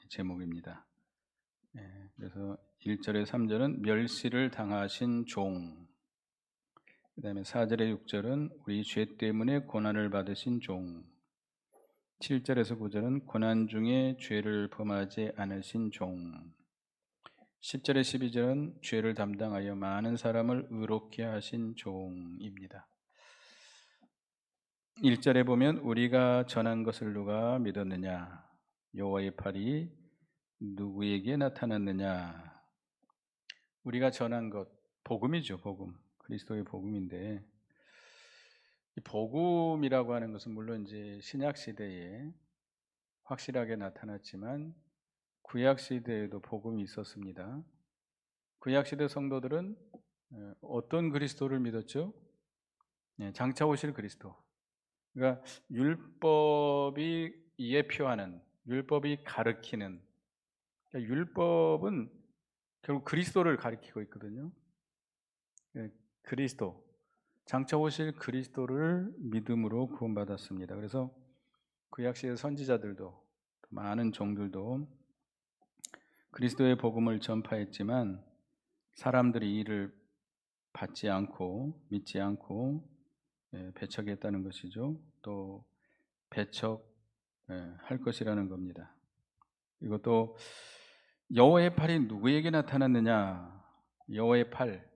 제목입니다. 그래서 1절에 3절은 멸시를 당하신 종, 그 다음에 4절에 6절은 우리 죄 때문에 고난을 받으신 종, 7절에서 9절은 고난 중에 죄를 범하지 않으신 종, 10절에 12절은 죄를 담당하여 많은 사람을 의롭게 하신 종입니다. 1절에 보면 우리가 전한 것을 누가 믿었느냐, 여호와의 팔이 누구에게 나타났느냐. 우리가 전한 것, 복음이죠. 복음, 그리스도의 복음인데, 이 복음이라고 하는 것은 물론 이제 신약 시대에 확실하게 나타났지만 구약 시대에도 복음이 있었습니다. 구약 시대 성도들은 어떤 그리스도를 믿었죠? 장차 오실 그리스도. 그러니까 율법이 예표하는, 율법이 가르치는, 그러니까 율법은 결국 그리스도를 가리키고 있거든요. 그리스도, 장차 오실 그리스도를 믿음으로 구원받았습니다. 그래서 구약시대 선지자들도, 많은 종들도 그리스도의 복음을 전파했지만 사람들이 이를 받지 않고 믿지 않고 배척했다는 것이죠. 또 배척할 것이라는 겁니다. 이것도 여호와의 팔이 누구에게 나타났느냐? 여호와의 팔,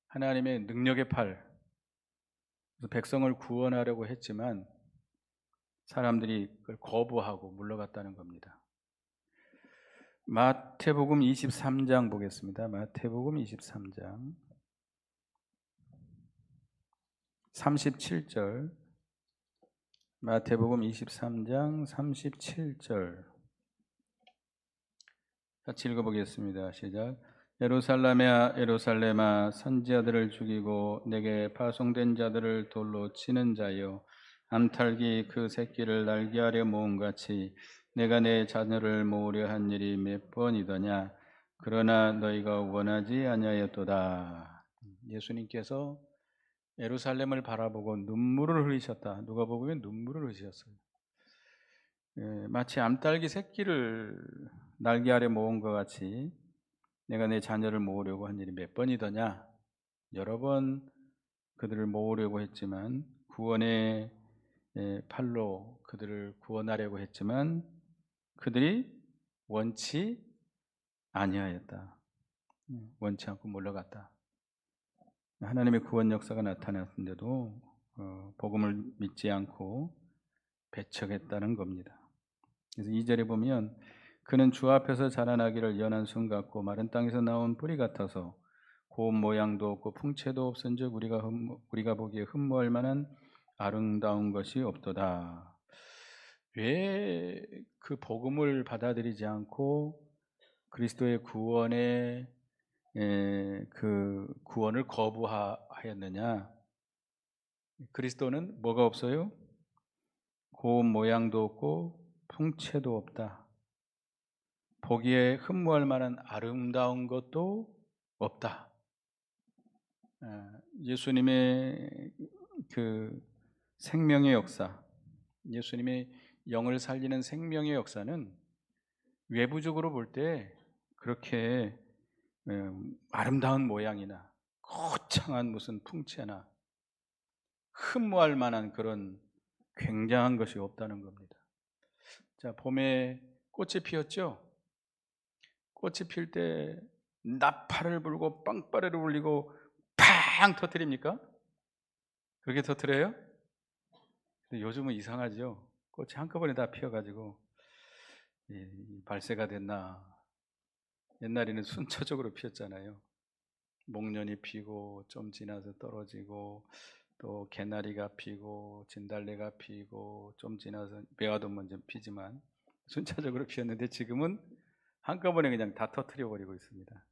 하나님의 능력의 팔. 그래서 백성을 구원하려고 했지만 사람들이 그걸 거부하고 물러갔다는 겁니다. 마태복음 23장 보겠습니다. 마태복음 23장 37절, 마태복음 23장 37절 같이 읽어보겠습니다. 시작. 예루살렘아 예루살렘아 선지자들을 죽이고 내게 파송된 자들을 돌로 치는 자여, 암탉이 그 새끼를 날개하려 모음같이 내가 내 자녀를 모으려 한 일이 몇 번이더냐. 그러나 너희가 원하지 아니하였도다. 예수님께서 예루살렘을 바라보고 눈물을 흘리셨다. 누가복음에 눈물을 흘리셨어요. 마치 암탉이 새끼를 날개하려 모은 것 같이 내가 내 자녀를 모으려고 한 일이 몇 번이더냐. 여러 번 그들을 모으려고 했지만, 구원의 팔로 그들을 구원하려고 했지만 그들이 원치 아니하였다. 원치 않고 물러갔다. 하나님의 구원 역사가 나타났는데도 복음을 믿지 않고 배척했다는 겁니다. 그래서 2절에 보면 그는 주 앞에서 자라나기를 연한 순 같고 마른 땅에서 나온 뿌리 같아서 고운 모양도 없고 풍채도 없은즉 우리가 보기에 흠모할 만한 아름다운 것이 없도다. 왜 그 복음을 받아들이지 않고 그리스도의 구원의 그 구원을 거부하였느냐? 그리스도는 뭐가 없어요? 고운 모양도 없고 풍채도 없다. 보기에 흠모할 만한 아름다운 것도 없다. 예수님의 그 생명의 역사, 예수님의 영을 살리는 생명의 역사는 외부적으로 볼 때 그렇게 아름다운 모양이나 거창한 무슨 풍채나 흠모할 만한 그런 굉장한 것이 없다는 겁니다. 자, 봄에 꽃이 피었죠? 꽃이 필 때 나팔을 불고 빵빠레를 울리고 팡 터뜨립니까? 그렇게 터뜨려요? 근데 요즘은 이상하죠. 꽃이 한꺼번에 다 피어가지고 발세가 됐나. 옛날에는 순차적으로 피었잖아요. 목련이 피고 좀 지나서 떨어지고 또 개나리가 피고 진달래가 피고 좀 지나서 매화도 먼저 피지만 순차적으로 피었는데 지금은 한꺼번에 그냥 다 터뜨려 버리고 있습니다.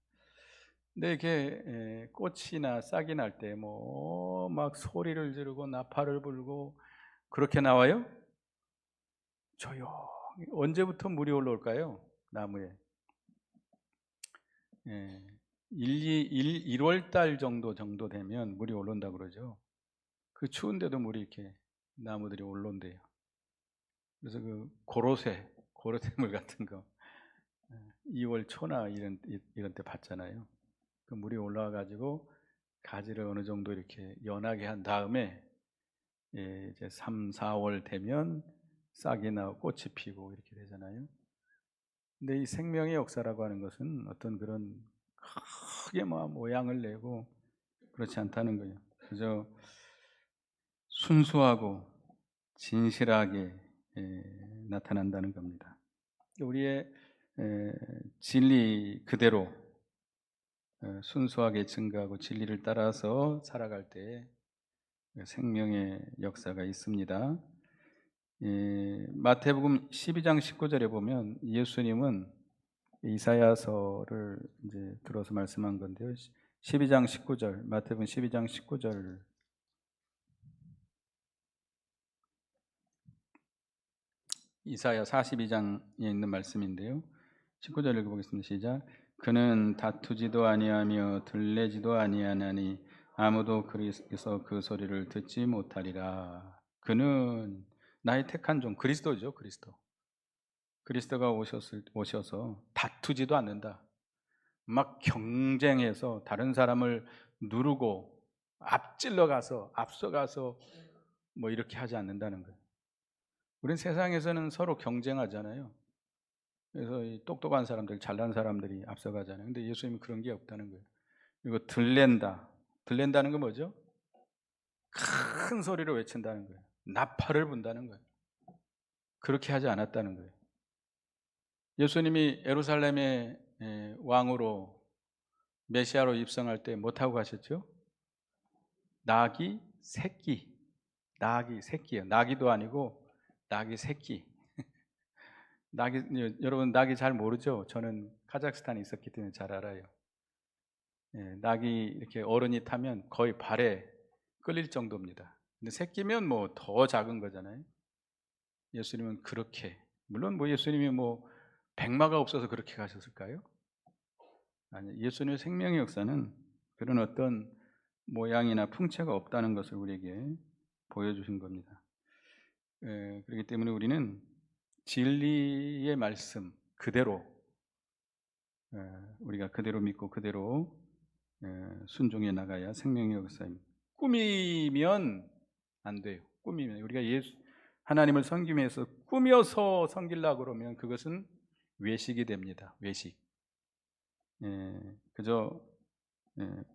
근데 이렇게 꽃이나 싹이 날 때 뭐 막 소리를 지르고 나팔을 불고 그렇게 나와요? 조용히. 언제부터 물이 올라올까요? 나무에. 1월 달 정도 되면 물이 올라온다고 그러죠. 그 추운데도 물이 이렇게 나무들이 올라온대요. 그래서 그 고로쇠물 같은 거 2월 초나 이런 때 봤잖아요. 그 물이 올라와 가지고 가지를 어느 정도 이렇게 연하게 한 다음에 이제 3, 4월 되면 싹이 나고 꽃이 피고 이렇게 되잖아요. 근데 이 생명의 역사라고 하는 것은 어떤 그런 크게 모양을 내고 그렇지 않다는 거예요. 그저 순수하고 진실하게 나타난다는 겁니다. 우리의 진리 그대로 순수하게 증거하고 진리를 따라서 살아갈 때 생명의 역사가 있습니다. 마태복음 12장 19절에 보면 예수님은 이사야서를 이제 들어서 말씀한 건데요. 12장 19절, 마태복음 12장 19절. 이사야 42장에 있는 말씀인데요. 19절 읽어보겠습니다. 시작. 그는 다투지도 아니하며 들레지도 아니하나니 아무도 그리스도에서 그 소리를 듣지 못하리라. 그는 나의 택한 종, 그리스도죠. 그리스도가 오셔서 다투지도 않는다. 막 경쟁해서 다른 사람을 누르고 앞서가서 뭐 이렇게 하지 않는다는 거예요. 우리는 세상에서는 서로 경쟁하잖아요. 그래서 이 똑똑한 사람들, 잘난 사람들이 앞서가잖아요. 근데 예수님은 그런 게 없다는 거예요. 그리고 들랜다는 건 뭐죠? 큰 소리로 외친다는 거예요. 나팔을 분다는 거예요. 그렇게 하지 않았다는 거예요. 예수님이 예루살렘의 왕으로 메시아로 입성할 때 못하고 가셨죠? 나귀 새끼예요. 나귀도 아니고 나귀 새끼. 여러분 나귀 잘 모르죠? 저는 카자흐스탄에 있었기 때문에 잘 알아요. 낙이 이렇게 어른이 타면 거의 발에 끌릴 정도입니다. 근데 새끼면 뭐 더 작은 거잖아요. 예수님은 그렇게, 물론 뭐 예수님이 뭐 백마가 없어서 그렇게 가셨을까요? 아니, 예수님의 생명의 역사는 그런 어떤 모양이나 풍채가 없다는 것을 우리에게 보여주신 겁니다. 그렇기 때문에 우리는 진리의 말씀 그대로 우리가 그대로 믿고 그대로 순종해 나가야 생명의 역사입니다. 꾸미면 안 돼요. 꾸미면 우리가 하나님을 섬기기 위해서 꾸며서 섬기려고 그러면 그것은 외식이 됩니다. 외식. 그저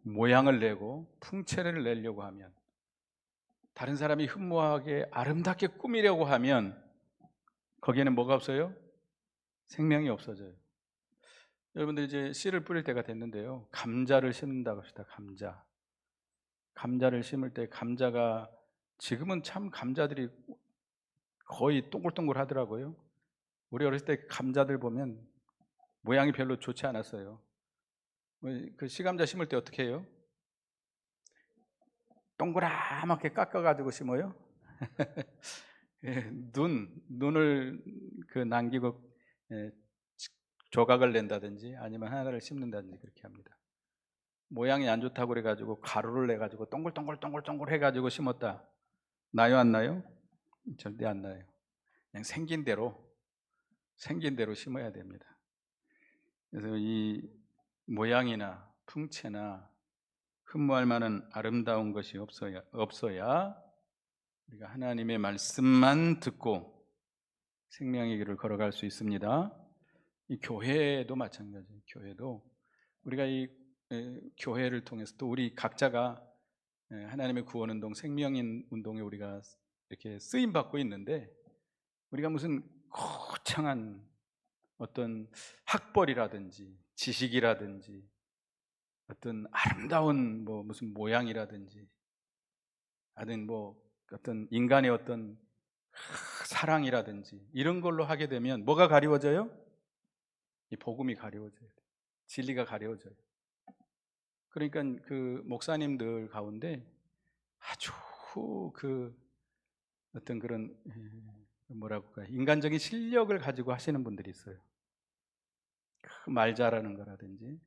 모양을 내고 풍채를 내려고 하면, 다른 사람이 흠모하게 아름답게 꾸미려고 하면 거기에는 뭐가 없어요? 생명이 없어져요. 여러분들 이제 씨를 뿌릴 때가 됐는데요. 감자를 심는다고 합시다. 감자를 심을 때 감자가, 지금은 참 감자들이 거의 동글동글 하더라고요. 우리 어렸을 때 감자들 보면 모양이 별로 좋지 않았어요. 그 씨감자 심을 때 어떻게 해요? 동그랗게 깎아가지고 심어요. 눈을 남기고 조각을 낸다든지 아니면 하나를 심는다든지 그렇게 합니다. 모양이 안 좋다고 그래가지고 가루를 내가지고 동글동글 해가지고 심었다. 나요 안 나요? 절대 안 나요. 그냥 생긴 대로 심어야 됩니다. 그래서 이 모양이나 풍채나 흠모할 만한 아름다운 것이 없어야 우리가 하나님의 말씀만 듣고 생명의 길을 걸어갈 수 있습니다. 이 교회도 마찬가지예요. 교회도 우리가 이 교회를 통해서 또 우리 각자가 하나님의 구원운동, 생명인 운동에 우리가 이렇게 쓰임 받고 있는데, 우리가 무슨 거창한 어떤 학벌이라든지 지식이라든지 어떤 아름다운 무슨 모양이라든지 아니면 어떤 인간의 어떤 사랑이라든지 이런 걸로 하게 되면 뭐가 가리워져요? 이 복음이 가리워져요. 진리가 가리워져요. 그러니까 그 목사님들 가운데 아주 어떤 그런 뭐라고 할까요? 인간적인 실력을 가지고 하시는 분들이 있어요. 말 잘하는 거라든지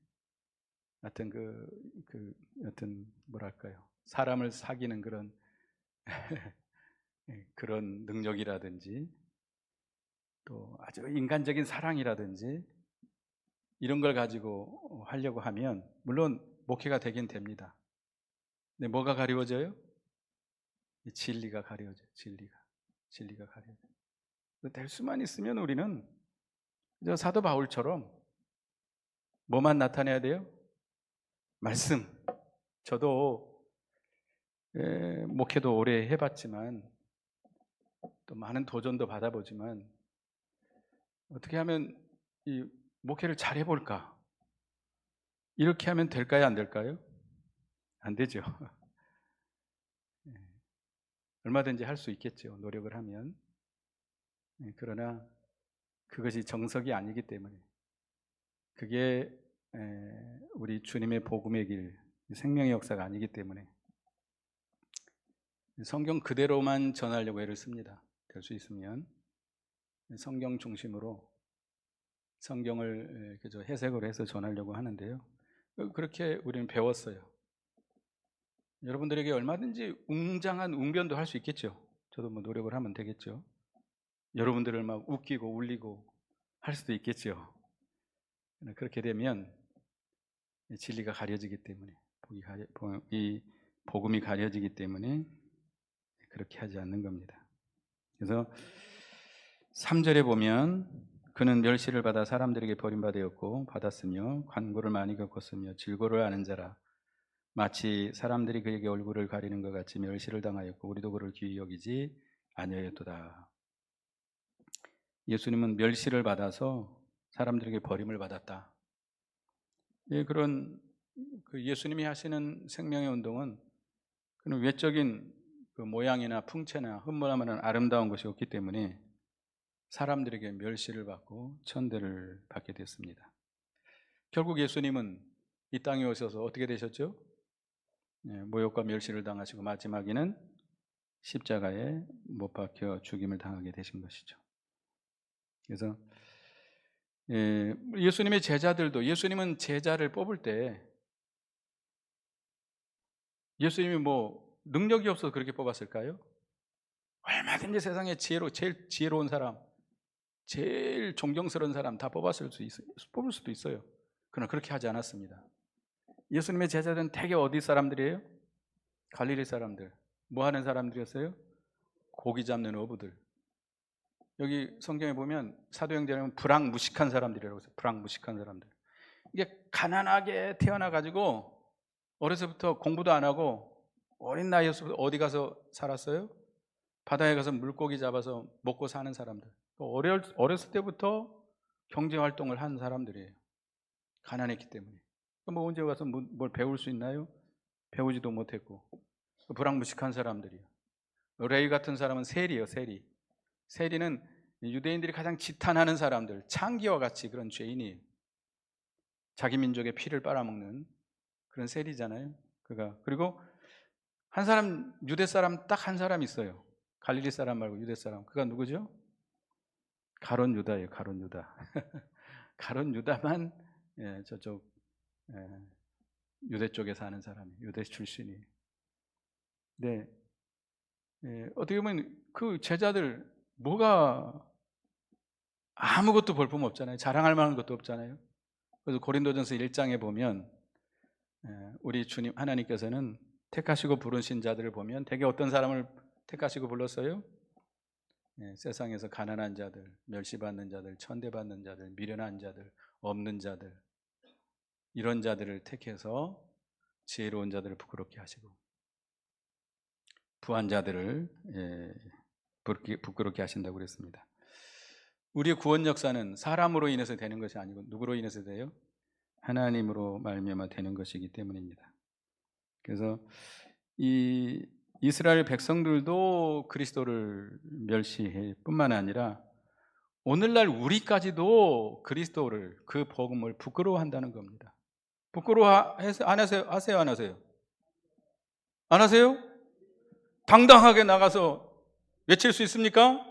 어떤 어떤 뭐랄까요? 사람을 사귀는 그런 능력이라든지 또 아주 인간적인 사랑이라든지 이런 걸 가지고 하려고 하면 물론 목회가 되긴 됩니다. 근데 뭐가 가리워져요? 이 진리가 가려져요. 진리가 가려져요. 될 수만 있으면 우리는 저 사도 바울처럼 뭐만 나타내야 돼요? 말씀. 저도 목회도 오래 해봤지만 또 많은 도전도 받아보지만 어떻게 하면 이 목회를 잘 해볼까? 이렇게 하면 될까요? 안 될까요? 안 되죠. 얼마든지 할 수 있겠죠. 노력을 하면. 그러나 그것이 정석이 아니기 때문에 그게 우리 주님의 복음의 길, 생명의 역사가 아니기 때문에 성경 그대로만 전하려고 애를 씁니다. 될 수 있으면 성경 중심으로 성경을 그저 해석을 해서 전하려고 하는데요. 그렇게 우리는 배웠어요. 여러분들에게 얼마든지 웅장한 웅변도 할 수 있겠죠. 저도 뭐 노력을 하면 되겠죠. 여러분들을 막 웃기고 울리고 할 수도 있겠죠. 그렇게 되면 진리가 가려지기 때문에 이 복음이 가려지기 때문에 그렇게 하지 않는 겁니다. 그래서 3절에 보면 그는 멸시를 받아 사람들에게 버림받았고 받았으며 관고를 많이 겪었으며 질고를 아는 자라 마치 사람들이 그에게 얼굴을 가리는 것 같이 멸시를 당하였고 우리도 그를 귀히 여기지 아니하였도다. 예수님은 멸시를 받아서 사람들에게 버림을 받았다. 그런 예수님이 하시는 생명의 운동은 그런 외적인 그 모양이나 풍채나 흠모나무는 아름다운 것이 없기 때문에 사람들에게 멸시를 받고 천대를 받게 됐습니다. 결국 예수님은 이 땅에 오셔서 어떻게 되셨죠? 모욕과 멸시를 당하시고 마지막에는 십자가에 못 박혀 죽임을 당하게 되신 것이죠. 그래서 예수님의 제자들도 예수님은 제자를 뽑을 때 예수님이 뭐 능력이 없어서 그렇게 뽑았을까요? 얼마든지 세상에 제일 지혜로운 사람, 제일 존경스러운 사람 다 뽑을 수도 있어요. 그러나 그렇게 하지 않았습니다. 예수님의 제자들은 대개 어디 사람들이에요? 갈릴리 사람들. 뭐 하는 사람들이었어요? 고기 잡는 어부들. 여기 성경에 보면 사도행전에는 불황무식한 사람들이라고 했어요. 불황무식한 사람들. 이게 가난하게 태어나가지고 어려서부터 공부도 안 하고 어린 나이에서 어디 가서 살았어요? 바다에 가서 물고기 잡아서 먹고 사는 사람들. 어렸을 때부터 경제활동을 한 사람들이에요. 가난했기 때문에. 뭐 언제 가서 뭘 배울 수 있나요? 배우지도 못했고. 불황무식한 사람들이에요. 레위 같은 사람은 세리예요. 세리는 유대인들이 가장 지탄하는 사람들, 창기와 같이 그런 죄인이 자기 민족의 피를 빨아먹는 그런 세리잖아요. 그리고 한 사람, 유대 사람 딱 한 사람 있어요. 갈릴리 사람 말고 유대 사람. 그가 누구죠? 가룟 유다예요. 가룟 유다. 가룟 유다만 저쪽 유대 쪽에 사는 사람이, 유대 출신이. 네, 어떻게 보면 그 제자들 뭐가 아무것도 볼품 없잖아요. 자랑할 만한 것도 없잖아요. 그래서 고린도전서 1장에 보면 우리 주님 하나님께서는 택하시고 부르신 자들을 보면 대개 어떤 사람을 택하시고 불렀어요? 세상에서 가난한 자들, 멸시받는 자들, 천대받는 자들, 미련한 자들, 없는 자들, 이런 자들을 택해서 지혜로운 자들을 부끄럽게 하시고 부한 자들을 부끄럽게 하신다고 그랬습니다. 우리의 구원 역사는 사람으로 인해서 되는 것이 아니고 누구로 인해서 돼요? 하나님으로 말미암아 되는 것이기 때문입니다. 그래서 이 이스라엘 백성들도 그리스도를 멸시해 뿐만 아니라 오늘날 우리까지도 그리스도를, 그 복음을 부끄러워한다는 겁니다. 부끄러워 안 하세요? 하세요? 안 하세요? 안 하세요? 당당하게 나가서 외칠 수 있습니까?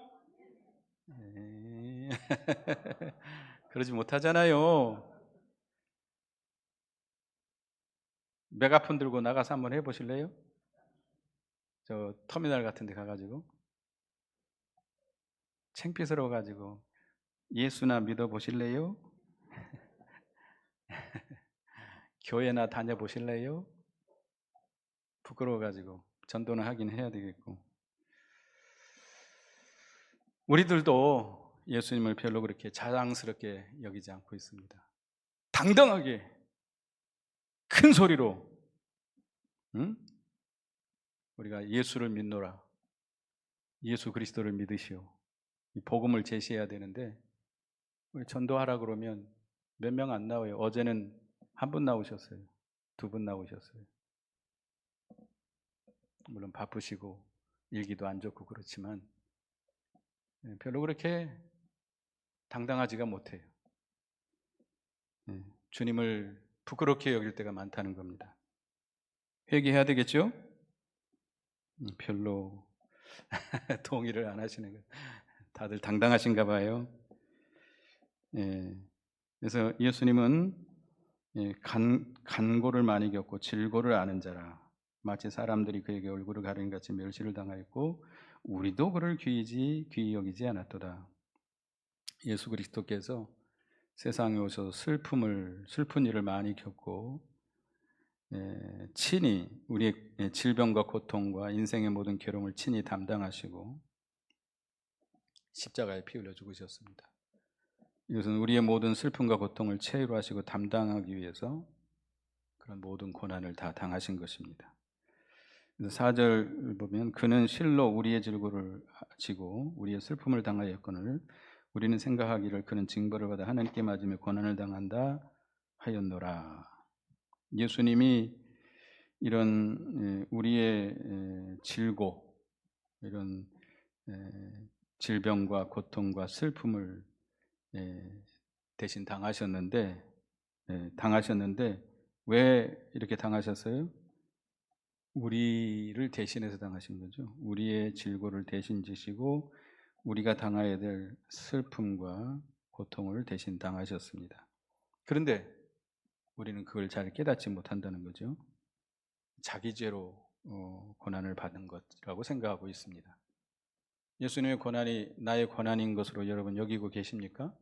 그러지 못하잖아요. 메가폰 들고 나가서 한번 해보실래요? 저 터미널 같은 데 가가지고 창피스러워가지고 예수나 믿어보실래요? 교회나 다녀보실래요? 부끄러워가지고 전도는 하긴 해야 되겠고. 우리들도 예수님을 별로 그렇게 자랑스럽게 여기지 않고 있습니다. 당당하게 큰 소리로 응? 우리가 예수를 믿노라, 예수 그리스도를 믿으시오, 이 복음을 제시해야 되는데 우리 전도하라 그러면 몇 명 안 나와요. 어제는 한 분 나오셨어요. 두 분 나오셨어요. 물론 바쁘시고 일기도 안 좋고 그렇지만 별로 그렇게 당당하지가 못해요. 주님을 부끄럽게 여길 때가 많다는 겁니다. 회개해야 되겠죠? 별로 동의를 안 하시는 거예요. 다들 당당하신가 봐요. 그래서 예수님은 간고를 많이 겪고 질고를 아는 자라, 마치 사람들이 그에게 얼굴을 가리는 같이 멸시를 당하였고 우리도 그를 귀히 여기지 않았도다. 예수 그리스도께서 세상에 오셔서 슬픈 일을 많이 겪고 친히 우리의 질병과 고통과 인생의 모든 괴로움을 친히 담당하시고 십자가에 피 흘려 죽으셨습니다. 이것은 우리의 모든 슬픔과 고통을 체류하시고 담당하기 위해서 그런 모든 고난을 다 당하신 것입니다. 그래서 4절 보면 그는 실로 우리의 질고를 지고 우리의 슬픔을 당하였거늘 우리는 생각하기를 그는 징벌을 받아 하나님께 맞으며 고난을 당한다 하였노라. 예수님이 이런 우리의 질고, 이런 질병과 고통과 슬픔을 대신 당하셨는데 왜 이렇게 당하셨어요? 우리를 대신해서 당하신 거죠. 우리의 질고를 대신 지시고 우리가 당해야 될 슬픔과 고통을 대신 당하셨습니다. 그런데 우리는 그걸 잘 깨닫지 못한다는 거죠. 자기 죄로 고난을 받은 것이라고 생각하고 있습니다. 예수님의 고난이 나의 고난인 것으로 여러분 여기고 계십니까?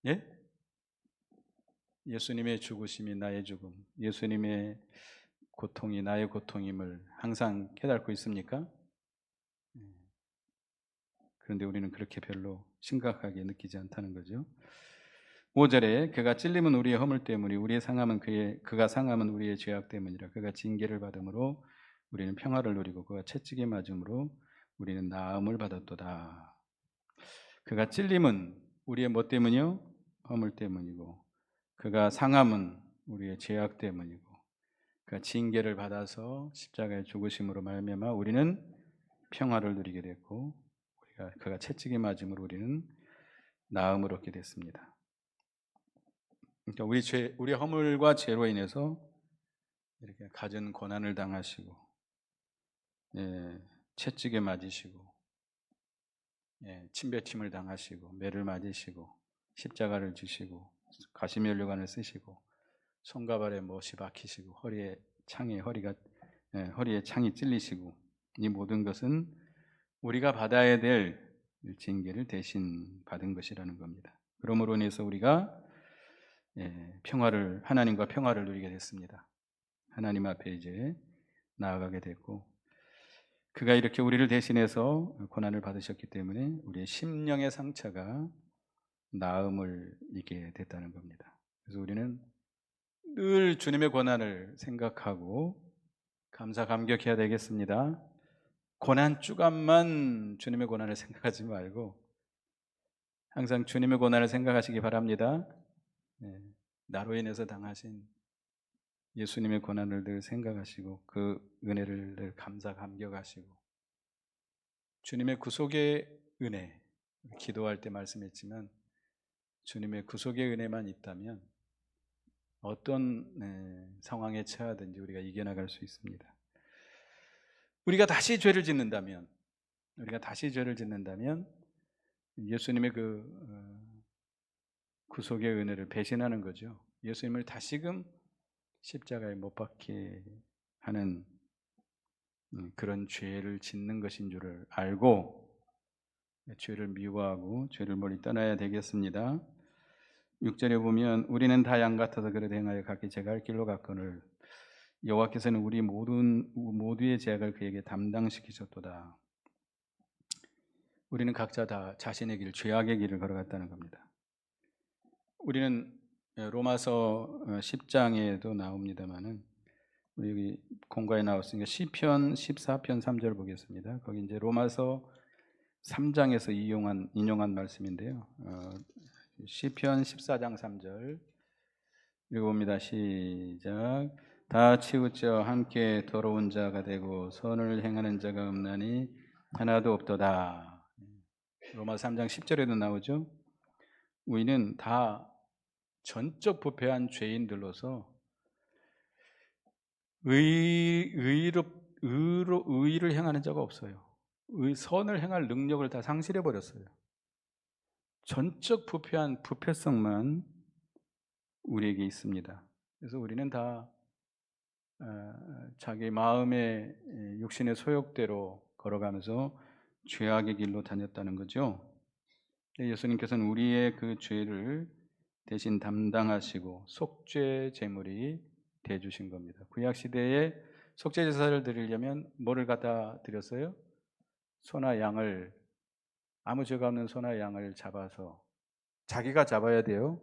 예? 예수님의 죽으심이 나의 죽음, 예수님의 고통이 나의 고통임을 항상 깨닫고 있습니까? 그런데 우리는 그렇게 별로 심각하게 느끼지 않다는 거죠. 5절에 그가 찔림은 우리의 허물 때문이 우리의 상함은 그가 상함은 우리의 죄악 때문이라. 그가 징계를 받음으로 우리는 평화를 누리고 그가 채찍에 맞음으로 우리는 나음을 받았도다. 그가 찔림은 우리의 뭐 때문이요? 허물 때문이고 그가 상함은 우리의 죄악 때문이고 그가 징계를 받아서 십자가에 죽으심으로 말미암아 우리는 평화를 누리게 됐고 그가 채찍에 맞음으로 우리는 나음을 얻게 됐습니다. 그러니까 우리 허물과 죄로 인해서 이렇게 갖은 고난을 당하시고, 채찍에 맞으시고, 침뱉임을 당하시고, 매를 맞으시고, 십자가를 지시고, 가시면류관을 쓰시고, 손과 발에 못이 박히시고, 허리에 창이 찔리시고, 이 모든 것은 우리가 받아야 될 징계를 대신 받은 것이라는 겁니다. 그러므로 인해서 우리가 하나님과 평화를 누리게 됐습니다. 하나님 앞에 이제 나아가게 됐고 그가 이렇게 우리를 대신해서 고난을 받으셨기 때문에 우리의 심령의 상처가 나음을 입게 됐다는 겁니다. 그래서 우리는 늘 주님의 고난을 생각하고 감사 감격해야 되겠습니다. 고난 주간만 주님의 고난을 생각하지 말고 항상 주님의 고난을 생각하시기 바랍니다. 나로 인해서 당하신 예수님의 고난을 늘 생각하시고 그 은혜를 늘 감사 감격하시고 주님의 구속의 은혜, 기도할 때 말씀했지만 주님의 구속의 은혜만 있다면 어떤 상황에 처하든지 우리가 이겨나갈 수 있습니다. 우리가 다시 죄를 짓는다면 예수님의 구속의 은혜를 배신하는 거죠. 예수님을 다시금 십자가에 못 박게 하는 그런 죄를 짓는 것인 줄을 알고 죄를 미워하고 죄를 멀리 떠나야 되겠습니다. 6절에 보면 우리는 다 양 같아서 그릇 행하여 각기 제갈 길로 갔거늘 여호와께서는 우리 모두의 죄악을 그에게 담당시키셨도다. 우리는 각자 다 자신의 길, 죄악의 길을 걸어갔다는 겁니다. 우리는 로마서 10장에도 나옵니다만은 우리 여기 공과에 나왔으니까 시편 14편 3절 보겠습니다. 거기 이제 로마서 3장에서 인용한 말씀인데요. 시편 14장 3절 읽어봅니다. 시작. 다 치우쳐 함께 더러운 자가 되고 선을 행하는 자가 없나니 하나도 없도다. 로마 3장 10절에도 나오죠. 우리는 다 전적 부패한 죄인들로서 의를 행하는 자가 없어요. 선을 행할 능력을 다 상실해 버렸어요. 전적 부패한 부패성만 우리에게 있습니다. 그래서 우리는 다 자기 마음의 육신의 소욕대로 걸어가면서 죄악의 길로 다녔다는 거죠. 예수님께서는 우리의 그 죄를 대신 담당하시고 속죄 제물이 돼 주신 겁니다. 구약 시대에 속죄 제사를 드리려면 뭐를 갖다 드렸어요? 소나 양을, 아무 죄가 없는 소나 양을 잡아서, 자기가 잡아야 돼요.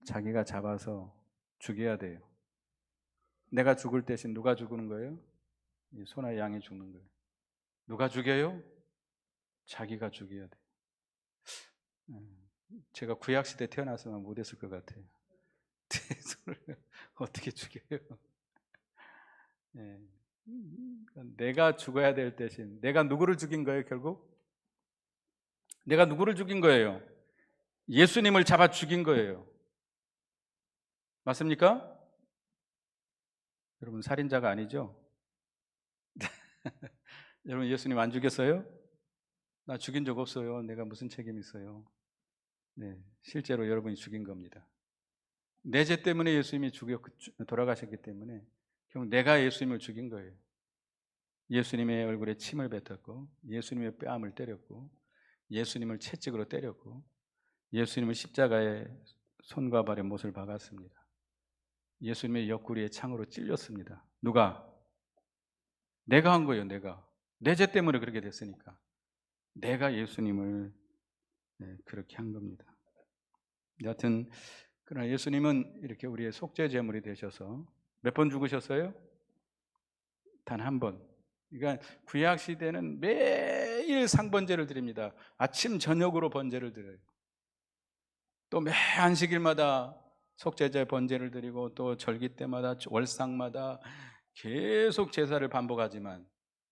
자기가 잡아서 죽여야 돼요. 내가 죽을 대신 누가 죽는 거예요? 소나 양이 죽는 거예요. 누가 죽여요? 자기가 죽여야 돼요. 제가 구약 시대 태어났으면 못했을 것 같아요. 손을 어떻게 죽여요? 내가 죽어야 될 대신 내가 누구를 죽인 거예요? 결국 내가 누구를 죽인 거예요? 예수님을 잡아 죽인 거예요. 맞습니까? 여러분 살인자가 아니죠? 여러분 예수님 안 죽였어요? 나 죽인 적 없어요. 내가 무슨 책임 있어요? 네, 실제로 여러분이 죽인 겁니다. 내 죄 때문에 예수님이 돌아가셨기 때문에 결국 내가 예수님을 죽인 거예요. 예수님의 얼굴에 침을 뱉었고, 예수님의 뺨을 때렸고, 예수님을 채찍으로 때렸고, 예수님을 십자가에 손과 발에 못을 박았습니다. 예수님의 옆구리에 창으로 찔렸습니다. 누가? 내가 한 거예요. 내가. 내 죄 때문에 그렇게 됐으니까 내가 예수님을 그렇게 한 겁니다. 여하튼 그러나 예수님은 이렇게 우리의 속죄 제물이 되셔서 몇 번 죽으셨어요? 단 한 번. 그러니까 구약 시대는 매일 상번제를 드립니다. 아침 저녁으로 번제를 드려요. 또 매 안식일마다 속죄제 번제를 드리고 또 절기 때마다 월상마다 계속 제사를 반복하지만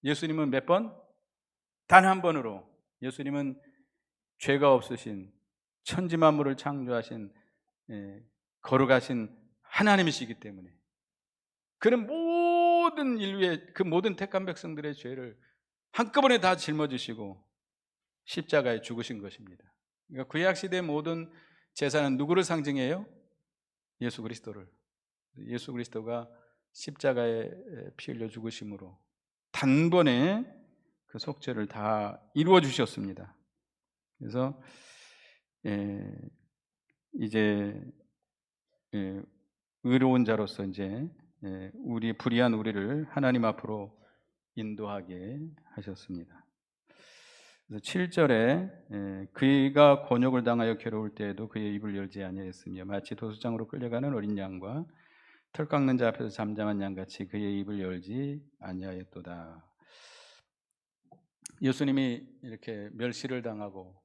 예수님은 몇 번? 단 한 번으로. 예수님은 죄가 없으신 천지 만물을 창조하신 거룩하신 하나님이시기 때문에 그는 모든 인류의 그 모든 택한 백성들의 죄를 한꺼번에 다 짊어지시고 십자가에 죽으신 것입니다. 그러니까 구약 시대의 모든 제사는 누구를 상징해요? 예수 그리스도를. 예수 그리스도가 십자가에 피 흘려 죽으심으로 단번에 그 속죄를 다 이루어 주셨습니다. 그래서 이제 의로운 자로서 이제 우리 불의한 우리를 하나님 앞으로 인도하게 하셨습니다. 그래서 7절에 그가 곤욕을 당하여 괴로울 때에도 그의 입을 열지 아니하였으며 마치 도수장으로 끌려가는 어린 양과 털 깎는 자 앞에서 잠잠한 양같이 그의 입을 열지 아니하였도다. 예수님이 이렇게 멸시를 당하고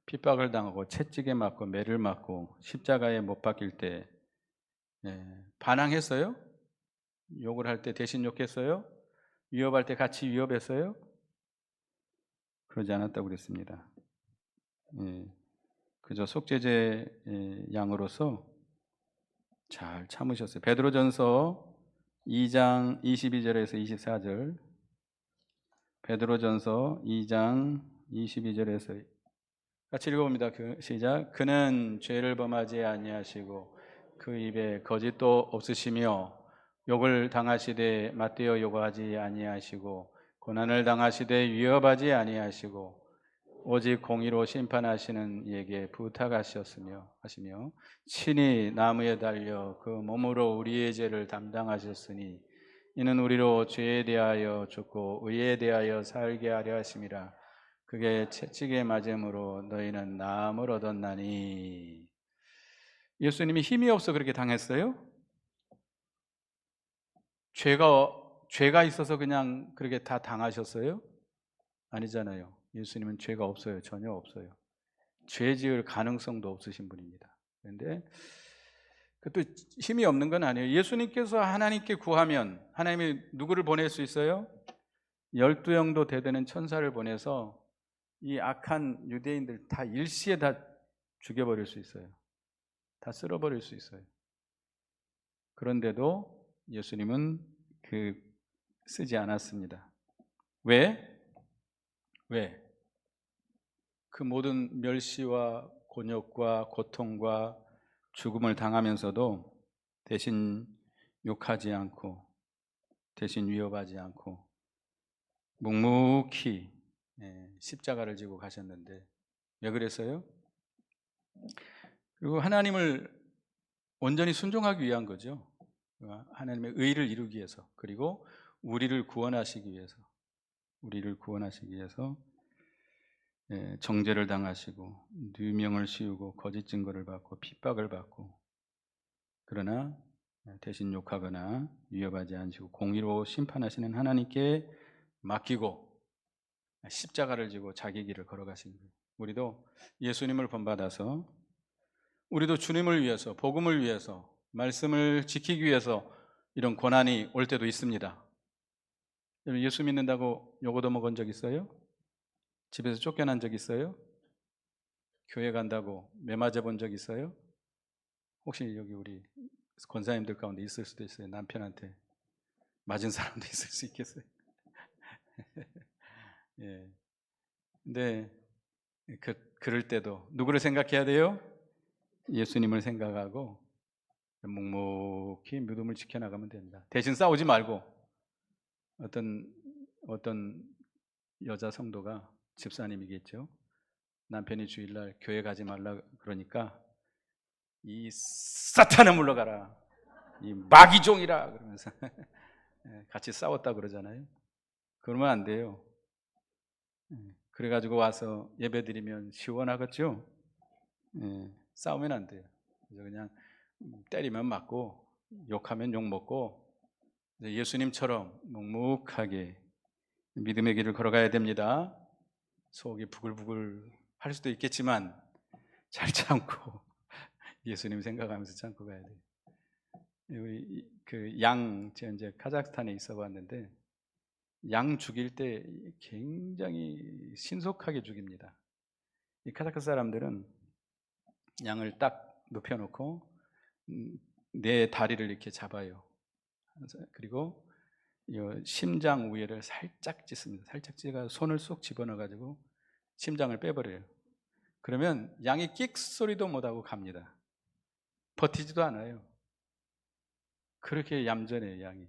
핍박을 당하고 채찍에 맞고 매를 맞고 십자가에 못 박힐 때 반항했어요? 욕을 할 때 대신 욕했어요? 위협할 때 같이 위협했어요? 그러지 않았다고 그랬습니다. 그저 속죄제 양으로서 잘 참으셨어요. 베드로전서 2장 22절에서 24절, 베드로전서 2장 22절에서 같이 읽어봅니다. 시작. 그는 죄를 범하지 아니하시고 그 입에 거짓도 없으시며 욕을 당하시되 맞대어 요구하지 아니하시고 고난을 당하시되 위협하지 아니하시고 오직 공의로 심판하시는 이에게 부탁하셨으며 하시며 친히 나무에 달려 그 몸으로 우리의 죄를 담당하셨으니 이는 우리로 죄에 대하여 죽고 의에 대하여 살게 하려 하심이라. 그게 채찍에 맞음으로 너희는 나음을 얻었나니. 예수님이 힘이 없어 그렇게 당했어요? 죄가 있어서 그냥 그렇게 다 당하셨어요? 아니잖아요. 예수님은 죄가 없어요. 전혀 없어요. 죄 지을 가능성도 없으신 분입니다. 그런데 그것도 힘이 없는 건 아니에요. 예수님께서 하나님께 구하면 하나님이 누구를 보낼 수 있어요? 12형도 대되는 천사를 보내서 이 악한 유대인들 다 일시에 다 죽여버릴 수 있어요. 다 쓸어버릴 수 있어요. 그런데도 예수님은 쓰지 않았습니다. 왜? 왜? 그 모든 멸시와 곤욕과 고통과 죽음을 당하면서도 대신 욕하지 않고 대신 위협하지 않고 묵묵히 십자가를 지고 가셨는데 왜 그랬어요? 그리고 하나님을 온전히 순종하기 위한 거죠. 하나님의 의를 이루기 위해서, 그리고 우리를 구원하시기 위해서 정죄를 당하시고 누명을 씌우고 거짓 증거를 받고 핍박을 받고, 그러나 대신 욕하거나 위협하지 않으시고 공의로 심판하시는 하나님께 맡기고 십자가를 지고 자기 길을 걸어가신 거예요. 우리도 예수님을 본받아서 우리도 주님을 위해서, 복음을 위해서, 말씀을 지키기 위해서 이런 고난이 올 때도 있습니다. 여러분, 예수 믿는다고 요거도 먹은 적 있어요? 집에서 쫓겨난 적 있어요? 교회 간다고 매 맞아 본 적 있어요? 혹시 여기 우리 권사님들 가운데 있을 수도 있어요. 남편한테 맞은 사람도 있을 수 있겠어요. 예. 근데 그럴 때도 누구를 생각해야 돼요? 예수님을 생각하고 묵묵히 믿음을 지켜나가면 됩니다. 대신 싸우지 말고, 어떤 여자 성도가, 집사님이겠죠, 남편이 주일날 교회 가지 말라 그러니까 이 사탄아 물러가라, 이 마귀종이라 그러면서 같이 싸웠다 그러잖아요. 그러면 안 돼요. 그래가지고 와서 예배드리면 시원하겠죠? 싸우면 안 돼요. 그래서 그냥 때리면 맞고 욕하면 욕 먹고 예수님처럼 묵묵하게 믿음의 길을 걸어가야 됩니다. 속이 부글부글 할 수도 있겠지만 잘 참고 예수님 생각하면서 참고 가야 돼요. 우리 제가 이제 카자흐스탄에 있어봤는데 양 죽일 때 굉장히 신속하게 죽입니다. 이 카자흐 사람들은 양을 딱 눕혀놓고 내 다리를 이렇게 잡아요. 그리고 심장 위에를 살짝 찢습니다. 살짝 찢어 손을 쏙 집어넣어가지고 심장을 빼버려요. 그러면 양이 끽 소리도 못하고 갑니다. 버티지도 않아요. 그렇게 얌전해요, 양이.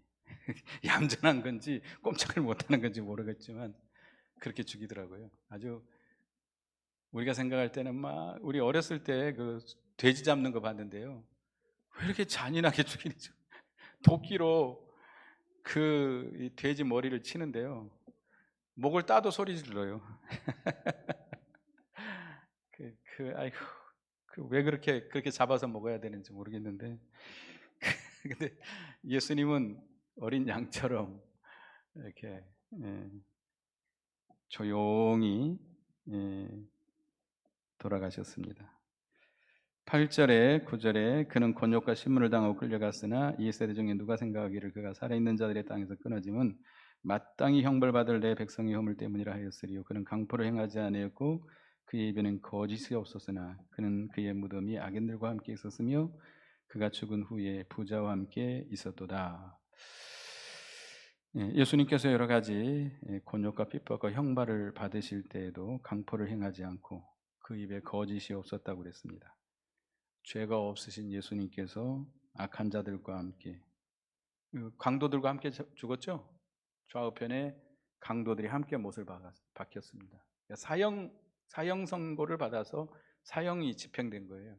얌전한 건지 꼼짝을 못하는 건지 모르겠지만 그렇게 죽이더라고요. 아주 우리가 생각할 때는 막 우리 어렸을 때 그 돼지 잡는 거 봤는데요. 왜 이렇게 잔인하게 죽이죠? 도끼로 이 돼지 머리를 치는데요. 목을 따도 소리 질러요. 아이고, 왜 그렇게 잡아서 먹어야 되는지 모르겠는데. 근데 예수님은 어린 양처럼 이렇게 조용히 돌아가셨습니다. 8절에 9절에 그는 곤욕과 신문을 당하고 끌려갔으나 이 세대 중에 누가 생각하기를 그가 살아있는 자들의 땅에서 끊어짐은 마땅히 형벌받을 내 백성의 허물 때문이라 하였으리요. 그는 강포를 행하지 아니하였고 그의 입에는 거짓이 없었으나 그는 그의 무덤이 악인들과 함께 있었으며 그가 죽은 후에 부자와 함께 있었도다. 예수님께서 여러 가지 곤욕과 핍박과 형벌을 받으실 때에도 강포를 행하지 않고 그 입에 거짓이 없었다고 그랬습니다. 죄가 없으신 예수님께서 악한 자들과 함께, 강도들과 함께 죽었죠. 좌우편에 강도들이 함께 못을 박혔습니다. 그러니까 사형 선고를 받아서 사형이 집행된 거예요.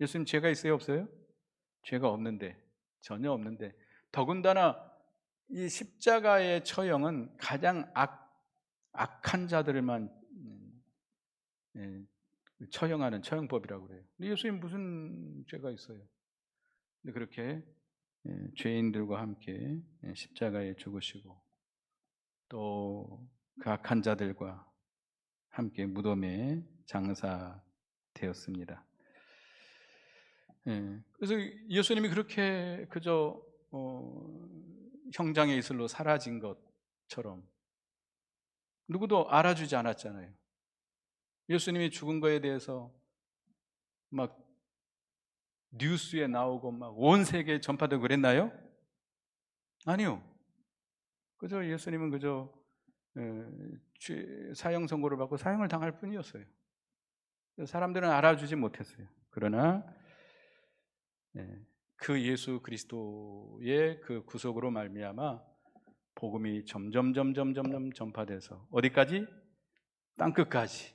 예수님 죄가 있어요, 없어요? 죄가 없는데, 전혀 없는데, 더군다나 이 십자가의 처형은 가장 악한 자들만 예, 처형하는 처형법이라고 그래요. 근데 예수님 무슨 죄가 있어요? 근데 그렇게 죄인들과 함께 십자가에 죽으시고 또 그 악한 자들과 함께 무덤에 장사되었습니다. 그래서 예수님이 그렇게 그저 형장의 이슬로 사라진 것처럼 누구도 알아주지 않았잖아요. 예수님이 죽은 거에 대해서 막 뉴스에 나오고 막 온 세계에 전파되고 그랬나요? 아니요. 그저 예수님은 그저 사형 선고를 받고 사형을 당할 뿐이었어요. 사람들은 알아주지 못했어요. 그러나 그 예수 그리스도의 그 구속으로 말미암아 복음이 점점 전파돼서 어디까지? 땅끝까지.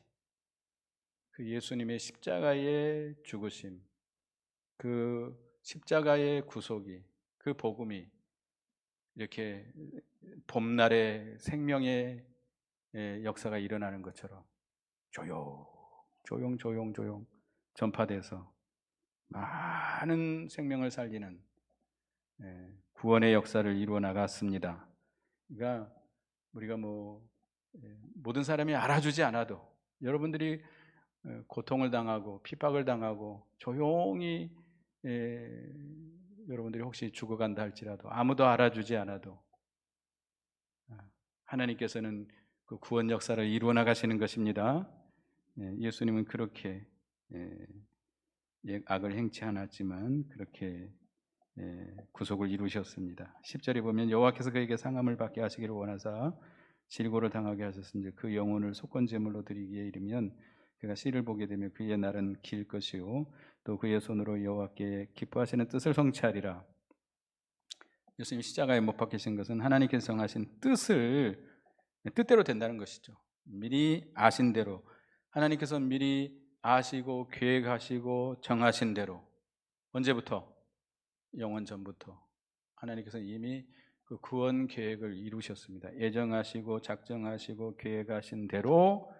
그 예수님의 십자가의 죽으심, 그 십자가의 구속이, 그 복음이 이렇게 봄날의 생명의 역사가 일어나는 것처럼 조용 전파돼서 많은 생명을 살리는 구원의 역사를 이루어 나갔습니다. 그러니까 우리가 모든 사람이 알아주지 않아도 여러분들이 고통을 당하고 핍박을 당하고 조용히 여러분들이 혹시 죽어간다 할지라도 아무도 알아주지 않아도 하나님께서는 그 구원 역사를 이루어 나가시는 것입니다. 예수님은 그렇게 악을 행치 않았지만 그렇게 구속을 이루셨습니다. 10절에 보면 여호와께서 그에게 상함을 받게 하시기를 원하사 질고를 당하게 하셨은즉 그 영혼을 속건제물로 드리기에 이르면 그가 씨를 보게 되며 그의 날은 길 것이요 또 그의 손으로 여호와께 기뻐하시는 뜻을 성취하리라. 예수님이 십자가에 못 박히신 것은 하나님께서 정하신 뜻대로 된다는 것이죠. 미리 아신 대로 하나님께서 미리 아시고 계획하시고 정하신 대로 언제부터? 영원 전부터 하나님께서 이미 그 구원 계획을 이루셨습니다. 예정하시고 작정하시고 계획하신 대로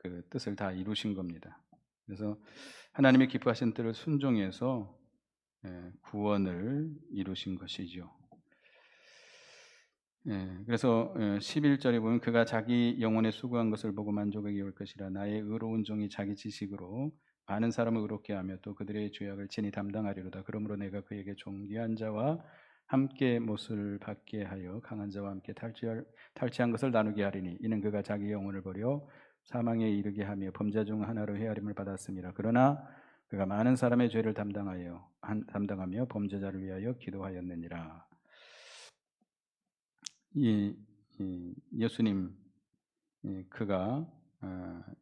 그 뜻을 다 이루신 겁니다. 그래서 하나님의 기뻐하신 뜻을 순종해서 구원을 이루신 것이죠. 그래서 11절에 보면 그가 자기 영혼에 수고한 것을 보고 만족하게 올 것이라 나의 의로운 종이 자기 지식으로 많은 사람을 의롭게 하며 또 그들의 죄악을 친히 담당하리로다. 그러므로 내가 그에게 존귀한 자와 함께 못을 받게 하여 강한 자와 함께 탈취한 것을 나누게 하리니 이는 그가 자기 영혼을 버려 사망에 이르게 하며 범죄 중 하나로 헤아림을 받았습니다. 그러나 그가 많은 사람의 죄를 담당하며 범죄자를 위하여 기도하였느니라. 예수님 그가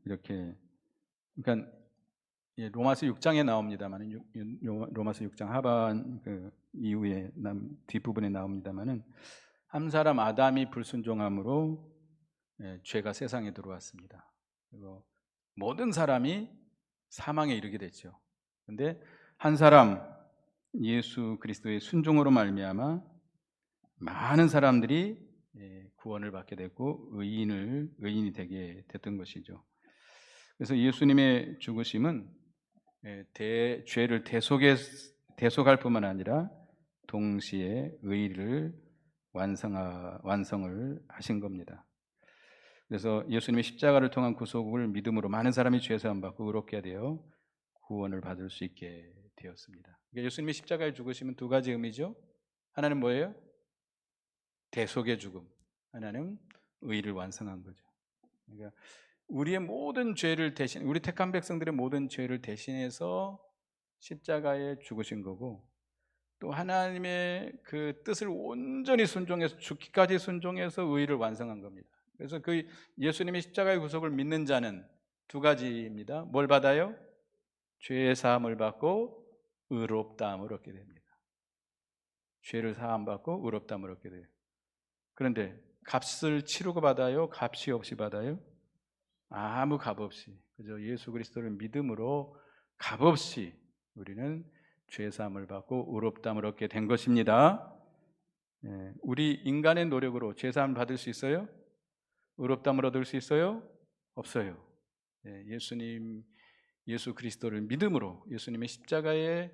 이렇게 그러니까 로마서 6장에 나옵니다만 로마서 6장 하반 그 이후에 뒷부분에 나옵니다만은 한 사람 아담이 불순종함으로 죄가 세상에 들어왔습니다. 그리고 모든 사람이 사망에 이르게 됐죠. 그런데 한 사람 예수 그리스도의 순종으로 말미암아 많은 사람들이 구원을 받게 됐고 의인이 되게 됐던 것이죠. 그래서 예수님의 죽으심은 죄를 대속할 뿐만 아니라 동시에 의를 완성을 하신 겁니다. 그래서 예수님의 십자가를 통한 구속을 믿음으로 많은 사람이 죄 사함 받고 의롭게 되어 구원을 받을 수 있게 되었습니다. 그러니까 예수님의 십자가의 죽으심은 두 가지 의미죠. 하나는 뭐예요? 대속의 죽음. 하나는 의를 완성한 거죠. 그러니까 우리의 모든 죄를 대신, 우리 택한 백성들의 모든 죄를 대신해서 십자가에 죽으신 거고, 또 하나님의 그 뜻을 온전히 순종해서 죽기까지 순종해서 의를 완성한 겁니다. 그래서 그 예수님의 십자가의 구속을 믿는 자는 두 가지입니다. 뭘 받아요? 죄의 사함을 받고 의롭다함을 얻게 됩니다. 죄를 사함 받고 의롭다함을 얻게 돼요. 그런데 값을 치르고 받아요? 값이 없이 받아요? 아무 값없이 그저 예수 그리스도를 믿음으로 값없이 우리는 죄 사함을 받고 의롭다함을 얻게 된 것입니다. 우리 인간의 노력으로 죄 사함을 받을 수 있어요? 의롭다함을 얻을 수 있어요? 없어요. 예수 그리스도를 믿음으로, 예수님의 십자가의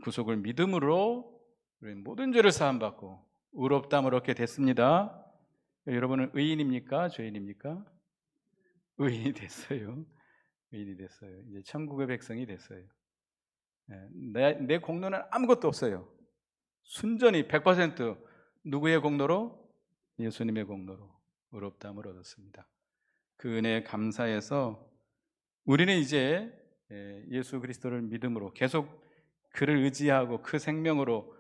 구속을 믿음으로 우리 모든 죄를 사함 받고 의롭다함을 얻게 됐습니다. 여러분은 의인입니까? 죄인입니까? 의인이 됐어요. 의인이 됐어요. 이제 천국의 백성이 됐어요. 내 공로는 아무것도 없어요. 순전히 100% 누구의 공로로? 예수님의 공로로 의롭다함을 얻었습니다. 그 은혜에 감사해서 우리는 이제 예수 그리스도를 믿음으로 계속 그를 의지하고 그 생명으로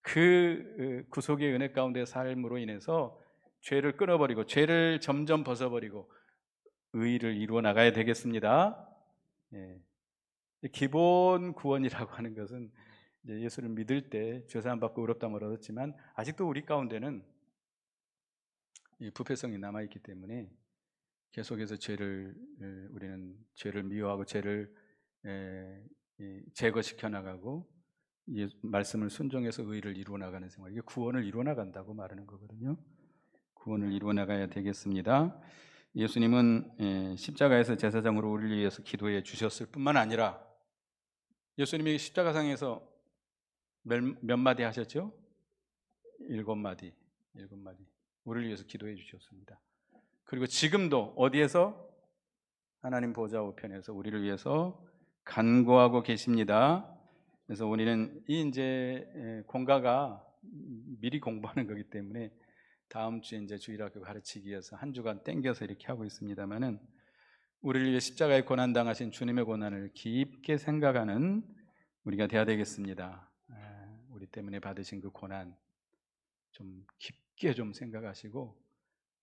그 구속의 은혜 가운데 삶으로 인해서 죄를 끊어버리고 죄를 점점 벗어버리고 의의를 이루어 나가야 되겠습니다. 기본 구원이라고 하는 것은 예수를 믿을 때 죄사함 받고 의롭다함을 얻었지만 아직도 우리 가운데는 부패성이 남아있기 때문에 계속해서 우리는 죄를 미워하고 죄를 제거시켜 나가고 말씀을 순종해서 의의를 이루어 나가는 생활, 이게 구원을 이루어 나간다고 말하는 거거든요. 구원을 이루어 나가야 되겠습니다. 예수님은 십자가에서 제사장으로 우리를 위해서 기도해 주셨을 뿐만 아니라 예수님이 십자가상에서 몇 마디 하셨죠? 7마디 우리를 위해서 기도해 주셨습니다. 그리고 지금도 어디에서? 하나님 보좌 우편에서 우리를 위해서 간구하고 계십니다. 그래서 우리는 이제 공가가 미리 공부하는 거기 때문에 다음 주에 이제 주일학교 가르치기 위해서 한 주간 땡겨서 이렇게 하고 있습니다만은 우리를 위해 십자가에 고난 당하신 주님의 고난을 깊게 생각하는 우리가 되어야 되겠습니다. 우리 때문에 받으신 그 고난 좀 깊게 좀 생각하시고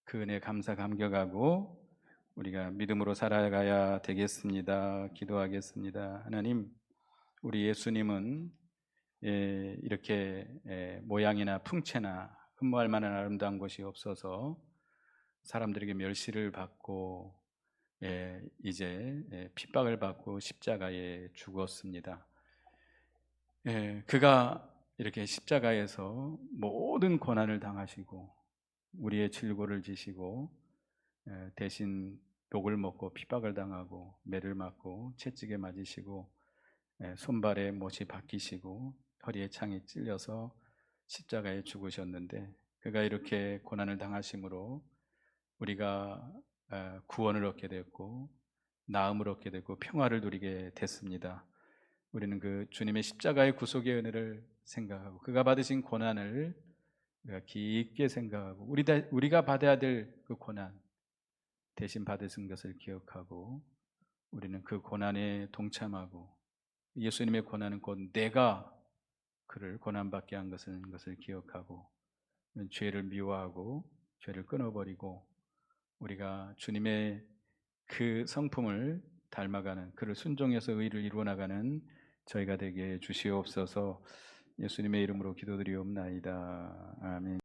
그 은혜 감사 감격하고 우리가 믿음으로 살아가야 되겠습니다. 기도하겠습니다. 하나님, 우리 예수님은 이렇게 모양이나 풍채나 흠모할 만한 아름다운 것이 없어서 사람들에게 멸시를 받고 이제 핍박을 받고 십자가에 죽었습니다. 그가 이렇게 십자가에서 모든 고난을 당하시고 우리의 질고를 지시고 대신 욕을 먹고 핍박을 당하고 매를 맞고 채찍에 맞으시고 손발에 못이 박히시고 허리에 창이 찔려서 십자가에 죽으셨는데 그가 이렇게 고난을 당하심으로 우리가 구원을 얻게 됐고 나음을 얻게 됐고 평화를 누리게 됐습니다. 우리는 그 주님의 십자가의 구속의 은혜를 생각하고 그가 받으신 고난을 우리가 깊게 생각하고 우리가 받아야 될 그 고난 대신 받으신 것을 기억하고 우리는 그 고난에 동참하고 예수님의 고난은 곧 내가 그를 고난받게 한 것을 기억하고 죄를 미워하고 죄를 끊어버리고 우리가 주님의 그 성품을 닮아가는 그를 순종해서 의를 이루어 나가는 저희가 되게 주시옵소서. 예수님의 이름으로 기도드리옵나이다. 아멘.